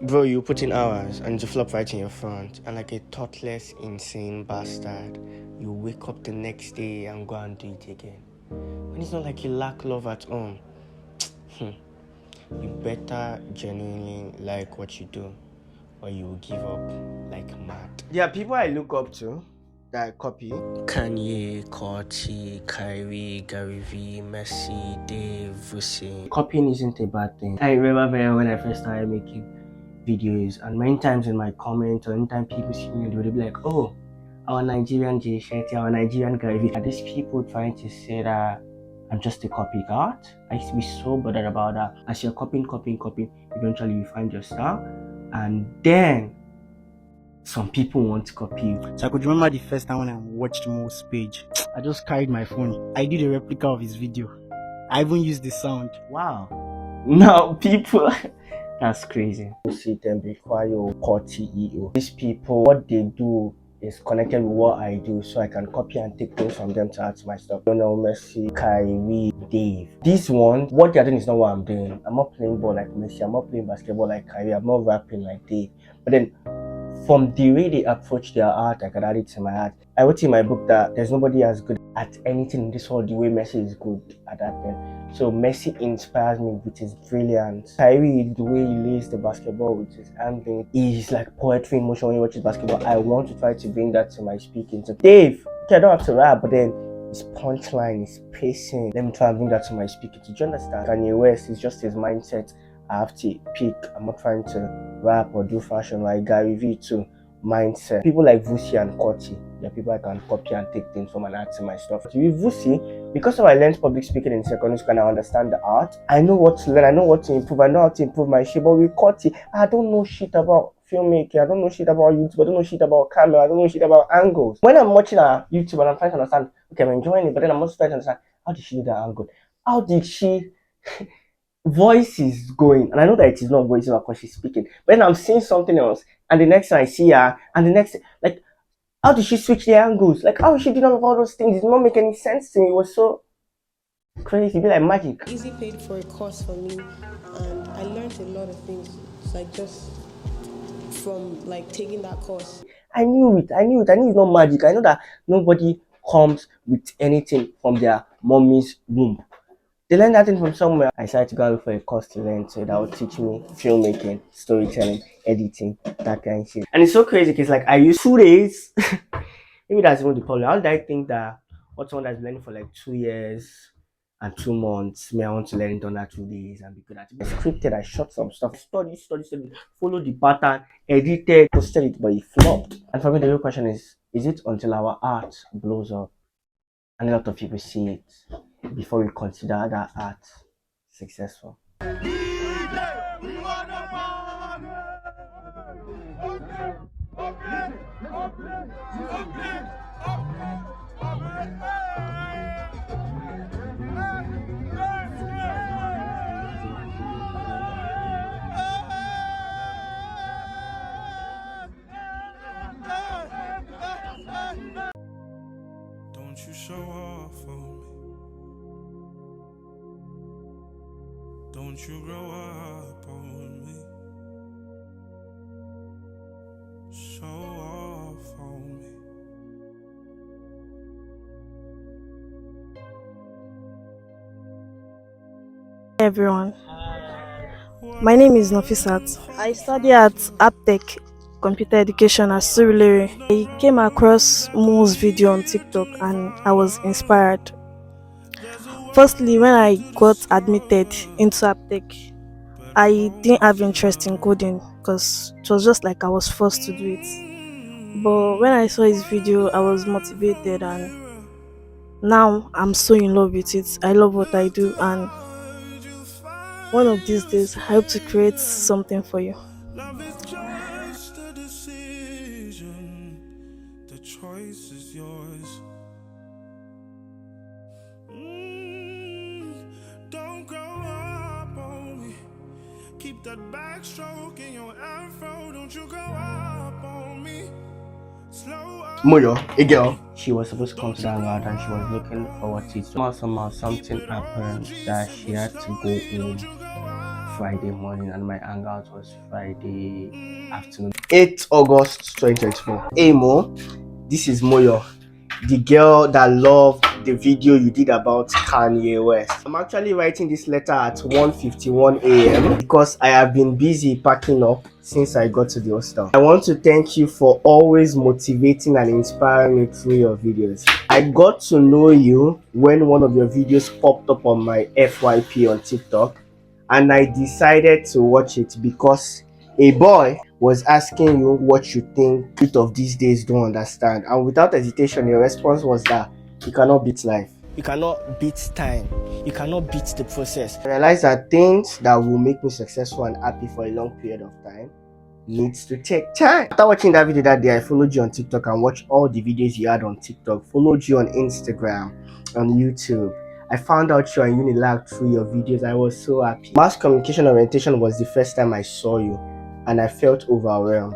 Bro, you put in hours and to flop right in your front, and like a thoughtless, insane bastard, you wake up the next day and go and do it again. And it's not like you lack love at home. You better genuinely like what you do, or you will give up like mad. There are people I look up to that I copy. Kanye, Kochi, Kyrie, Gary V, Messi, Dave, Vusi. Copying isn't a bad thing. I remember very well when I first started making videos, and many times in my comments or anytime people see me, they would be like, oh, our Nigerian Jay Shetty, our Nigerian Gary V. Are these people trying to say that I'm just a copycat? I used to be so bothered about that. As you're copying, eventually you find your style, and then some people want to copy you. So I could remember the first time when I watched Mo's page. I just carried my phone. I did a replica of his video. I even used the sound. Wow. Now people, that's crazy. You see them before you call TEO. These people, what they do is connected with what I do, so I can copy and take things from them to add to my stuff. You know, Messi, Kyrie, Dave. These ones, what they're doing is not what I'm doing. I'm not playing ball like Messi. I'm not playing basketball like Kyrie. I'm not rapping like Dave. But then, from the way they approach their art, I can add it to my art. I wrote in my book that there's nobody as good at anything in this world the way Messi is good at that thing. So Messi inspires me with his brilliance. Kyrie, the way he lays the basketball with his handling, is like poetry in motion when he watches basketball. I want to try to bring that to my speaking. So Dave, okay, I don't have to rap, but then his punchline, his pacing, let me try and bring that to my speaking. Do you understand? Kanye West is just his mindset. I have to pick. I'm not trying to rap or do fashion like Gary V too. Mindset. People like Vusi and Kochi, they're people I can copy and take things from and add to my stuff. To be Vusi, because of I learned public speaking in secondary school and I understand the art, I know what to learn, I know what to improve, I know how to improve my shit. But with Kochi, I don't know shit about filmmaking, I don't know shit about YouTube, I don't know shit about camera, I don't know shit about angles. When I'm watching a YouTube and I'm trying to understand, okay, I'm enjoying it, but then I'm also trying to understand, how did she do that angle? How did she voice is going, and I know that it is not voice because she's speaking, but then I'm seeing something else, and the next time I see her, and the next, like, how did she switch the angles? Like, how she did all those things? It did not make any sense to me. It was so crazy, be like magic. Easy paid for a course for me, and I learned a lot of things, like just from like taking that course. I knew it. I knew it's not magic. I know that nobody comes with anything from their mommy's womb. They learned that thing from somewhere. I decided to go for a course to learn, so that would teach me filmmaking, storytelling, editing, that kind of shit. And it's so crazy because like I used 2 days. Maybe that's even the problem. How did I think that what someone that's learning for like 2 years and 2 months, me I want to learn it under 2 days and be good at it. I scripted, I shot some stuff, studied, followed the pattern, edited, posted it, but it flopped. And for me the real question is it until our art blows up and a lot of people see it before we consider that art successful? Don't you show off on me. Don't you grow up on me. Show off on me. Hey everyone, my name is Nafisat. I study at Aptech Computer Education at Surulere. I came across Mo's video on TikTok and I was inspired. Firstly, when I got admitted into Aptech, I didn't have interest in coding because it was just like I was forced to do it. But when I saw his video, I was motivated and now I'm so in love with it. I love what I do, and one of these days I hope to create something for you. Love is just a decision. The choice is yours. Don't grow up on me. Keep that backstroke in your afro. Don't you grow up on me. Slow up. Moyo, a girl, she was supposed to come to that route and she was looking forward to it. Somehow something happened that she had to go home Friday morning and my hangout was Friday afternoon. 8th August 2024. Hey Mo, this is Moyo, the girl that loved the video you did about Kanye West. I'm actually writing this letter at 1:51 a.m. because I have been busy packing up since I got to the hostel. I want to thank you for always motivating and inspiring me through your videos. I got to know you when one of your videos popped up on my FYP on TikTok, and I decided to watch it because a boy was asking you what you think youth of these days don't understand, and without hesitation your response was that you cannot beat life, you cannot beat time, you cannot beat the process. I realized that things that will make me successful and happy for a long period of time needs to take time. After watching that video that day, I followed you on TikTok and watched all the videos you had on TikTok, followed you on Instagram, on YouTube. I found out you are Unilag through your videos. I was so happy. Mass communication orientation was the first time I saw you, and I felt overwhelmed.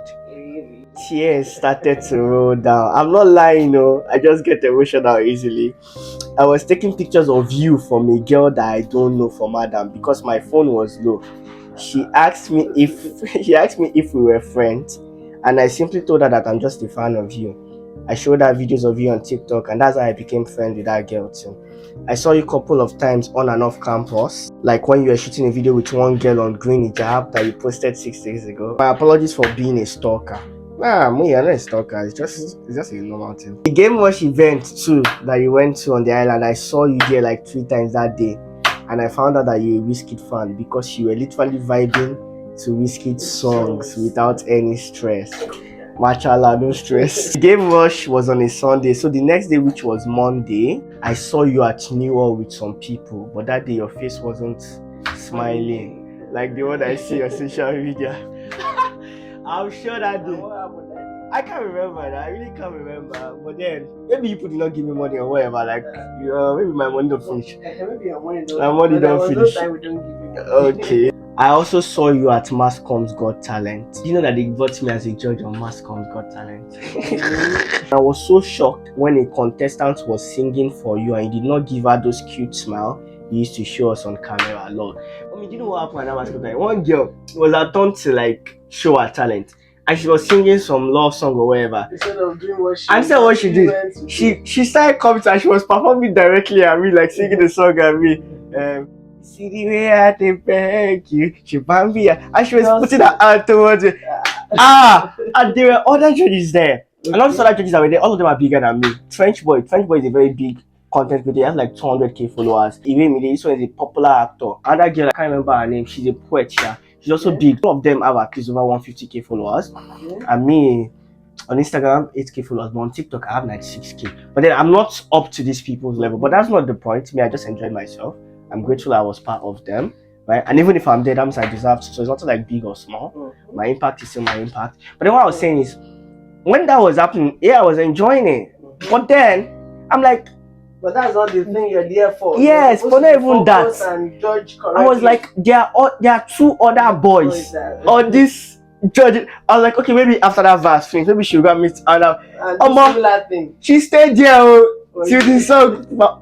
Tears started to roll down. I'm not lying, no. I just get emotional easily. I was taking pictures of you from a girl that I don't know from Adam because my phone was low. She asked me if we were friends, and I simply told her that I'm just a fan of you. I showed her videos of you on TikTok, and that's how I became friends with that girl too. I saw you a couple of times on and off campus, like when you were shooting a video with one girl on Green Hijab that you posted 6 days ago. My apologies for being a stalker. Nah, me, I'm not a stalker. It's just a normal thing. The Game Watch event too that you went to on the island, I saw you there like 3 times that day, and I found out that you're a Wizkid fan because you were literally vibing to Wizkid songs without any stress. Machala, no stress. Game Rush was on a Sunday, so the next day, which was Monday, I saw you at New York with some people, but that day your face wasn't smiling like the one I see on social media. I'm sure that day. I can't remember. I really can't remember. But then maybe people did not give me money or whatever. Like maybe my money don't finish. Maybe your money don't finish. Okay. I also saw you at Masscom's Got Talent. You know that they got me as a judge on Masscom's Got Talent. I was so shocked when a contestant was singing for you and you did not give her those cute smile you used to show us on camera. Lord, I mean, you know what happened at Masscom's Talent? One girl was her turn to like show her talent, and she was singing some love song or whatever. Instead of doing what she did, she started coming and she was performing directly at me, like singing the song at me. See the way I think beg you, she bambi, and she was putting her hand towards it. And there were other judges there, and all these other judges that were there, all of them are bigger than me. French boy is a very big content creator. He has like 200k followers. This one is a popular actor. Another girl, I can't remember her name. She's a poet. She's also big. All of them have at least over 150k followers. And me, on Instagram, 8k followers, but on TikTok, I have 96k. But then I'm not up to these people's level. But that's not the point. Me, I just enjoyed myself. I'm grateful I was part of them, right? And even if I'm there, that means I deserve to. So it's not like big or small. My impact is still my impact. But then what I was saying is, when that was happening, I was enjoying it. But then, I'm like, but that's not the thing you're there for. Yes, but not even that. And judge I was like, there are 2 other boys on this judge. I was like, okay, maybe after that verse finished, maybe she'll go meet Anna. Similar thing. She stayed there till the song. But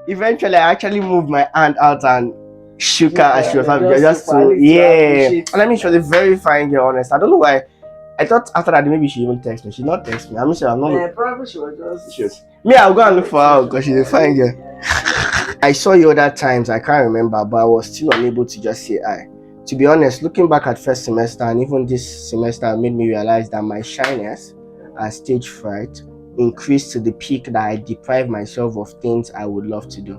eventually, I actually moved my hand out and shook her, and she was happy. Just to and I mean, she was a very fine girl. Honest, I don't know why. I thought after that maybe she even text me. She not text me. I mean, I'm not. Yeah, probably she was just. Me, I'll go and look for her because she's a fine girl. I saw you other times. I can't remember, but I was still unable to just say hi. To be honest, looking back at first semester and even this semester made me realize that my shyness and stage fright increased to the peak that I deprived myself of things I would love to do.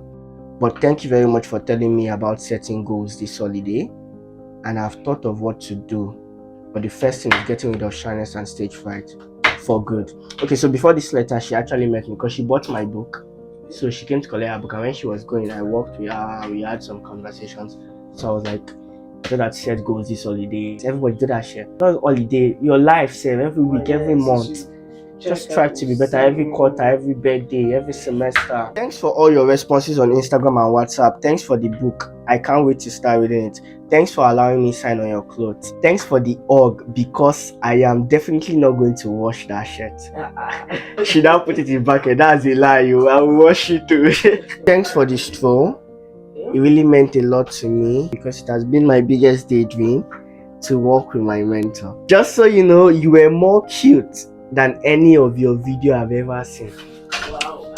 But thank you very much for telling me about setting goals this holiday, and I've thought of what to do. But the first thing is getting rid of shyness and stage fright for good. Okay, so before this letter, she actually met me because she bought my book. So she came to collect her book, and when she was going, I walked with her. We had some conversations. So I was like, I thought that set goals this holiday. Everybody do that shit. Not holiday, your life, save every week, every month. Just try to be better every quarter, every birthday, every semester. Thanks for all your responses on Instagram and WhatsApp. Thanks for the book. I can't wait to start reading it. Thanks for allowing me sign on your clothes. Thanks for the hug, because I am definitely not going to wash that shirt. She now put it in bucket. That's a lie, you. I will wash it too. Thanks for the stroll. It really meant a lot to me because it has been my biggest daydream to work with my mentor. Just so you know, you were more cute than any of your video I've ever seen. Wow.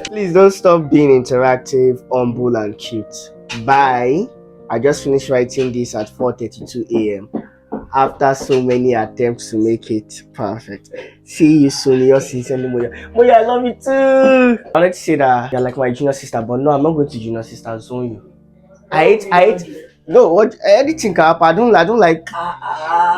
Please don't stop being interactive, humble, and cute. Bye. I just finished writing this at 4:32 a.m. after so many attempts to make it perfect. See you soon. Yours sincerely, Moya. Moya, I love you too. I wanted to say that you're like my junior sister, but no, I'm not going to junior sister zone you. I hate. No, what anything can happen. I don't like.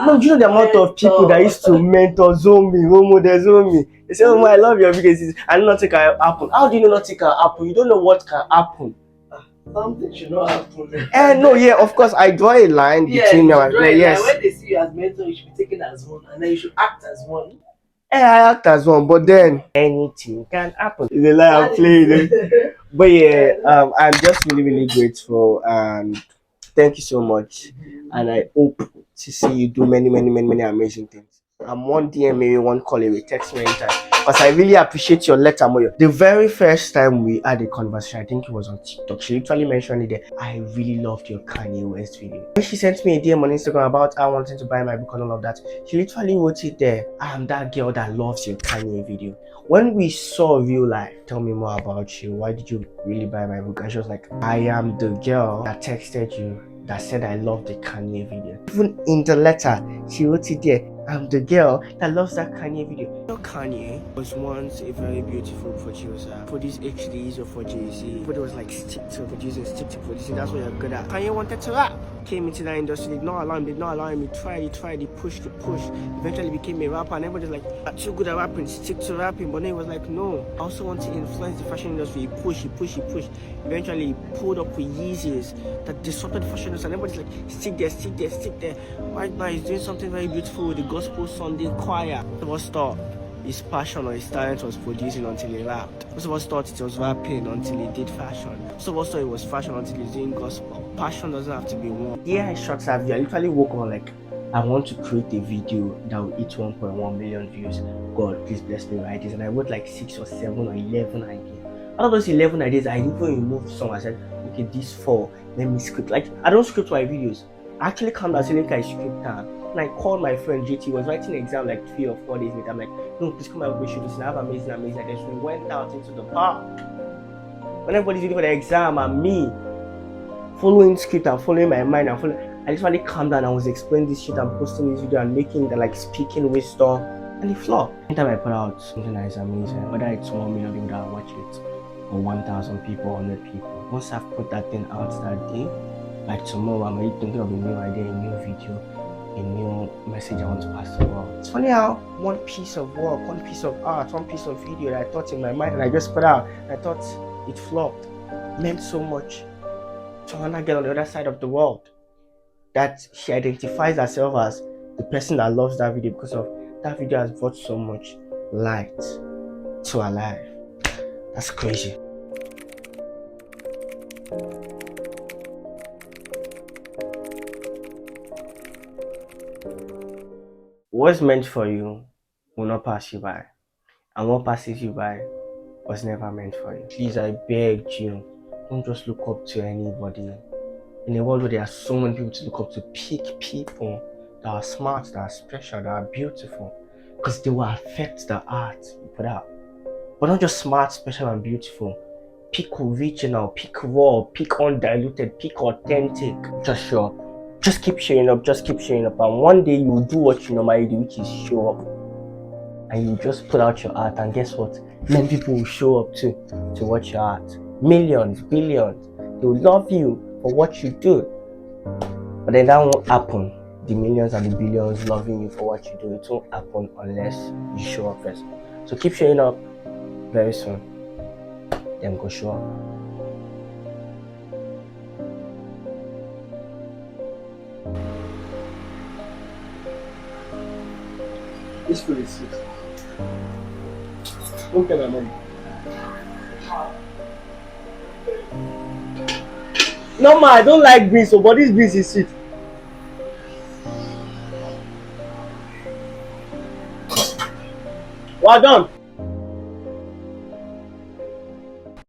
No, do you know the amount of people that used to mentor zone me, role model zone me? They say, "Oh, I love your videos. I know nothing can happen." How do you know nothing can happen? You don't know what can happen. Something should not happen. No, yeah, of course, I draw a line between me and yes. When they see you as mentor, you should be taken as one, and then you should act as one. I act as one, but then anything can happen. It's a lie I'm playing. But yeah, I'm just really, really grateful and thank you so much. And I hope to see you do many, many, many, many amazing things. I'm one DM away, one call away, text me anytime. Because I really appreciate your letter, Moyo. The very first time we had a conversation, I think it was on TikTok, she literally mentioned it there. I really loved your Kanye West video. When she sent me a DM on Instagram about her wanting to buy my book and all of that, she literally wrote it there. I am that girl that loves your Kanye video. When we saw real life, tell me more about you. Why did you really buy my book? And she was like, I am the girl that texted you that said I love the Kanye video. Even in the letter, she wrote it there. I'm the girl that loves that Kanye video. You know, Kanye was once a very beautiful producer. Produce HDs or for Jay-Z. But it was like stick to producing, stick to producing. That's what you're good at. Kanye wanted to rap. Came into that industry, did not allow him, he tried, he pushed, eventually became a rapper, and everybody's like, I'm too good at rapping, stick to rapping. But then he was like, no, I also want to influence the fashion industry. He pushed. Eventually he pulled up with Yeezys that disrupted the fashion industry, and everybody's like, stick there. Right now he's doing something very beautiful with the Gospel Sunday Choir. Most of us thought his passion or his talent was producing until he rapped. Most of us thought it was rapping until he did fashion. Most of us thought it was fashion until he was doing gospel. Passion doesn't have to be one. Yeah, I shot that video. I literally woke on like, I want to create a video that will hit 1.1 million views. God, please bless me with ideas. And I wrote like 6 or 7 or 11 ideas. Out of those 11 ideas, I even removed some. I said, okay, these 4, let me script. Like, I don't script my videos. I actually come down and I script down. And I called my friend JT. He was writing an exam like 3 or 4 days later. I'm like, no, please come out with this. I have amazing ideas. We went out into the park. When everybody's waiting for the exam and me following script and following my mind and I literally calmed down and was explaining this shit and posting this video and making the like speaking wisdom, and it flopped. Anytime I put out something that is amazing, whether it's 1 million people that watch it or 1,000 people, 100 people, once I've put that thing out that day, like tomorrow I'm already thinking of a new idea, a new video, a new message I want to pass to the world. It's funny how one piece of work, one piece of art, one piece of video that I thought in my mind and I just put out, I thought it flopped, meant so much to another girl on the other side of the world, that she identifies herself as the person that loves that video because of that video has brought so much light to her life. That's crazy. What's meant for you will not pass you by, and what passes you by was never meant for you. Please, I beg you, don't just look up to anybody. In a world where there are so many people to look up to, pick people that are smart, that are special, that are beautiful, because they will affect the art you put out. But not just smart, special, and beautiful. Pick original, pick raw, pick undiluted, pick authentic. Just show up. Just keep showing up, and one day you'll do what you normally do, which is show up. And you just put out your art, and guess what? Many people will show up to watch your art. Millions, billions. They will love you for what you do. But then that won't happen. The millions and the billions loving you for what you do, it won't happen unless you show up first. So keep showing up. Very soon, then go show up. This food is sweet. Look at my money. No ma, I don't like beans, but this beans is sweet. Well done.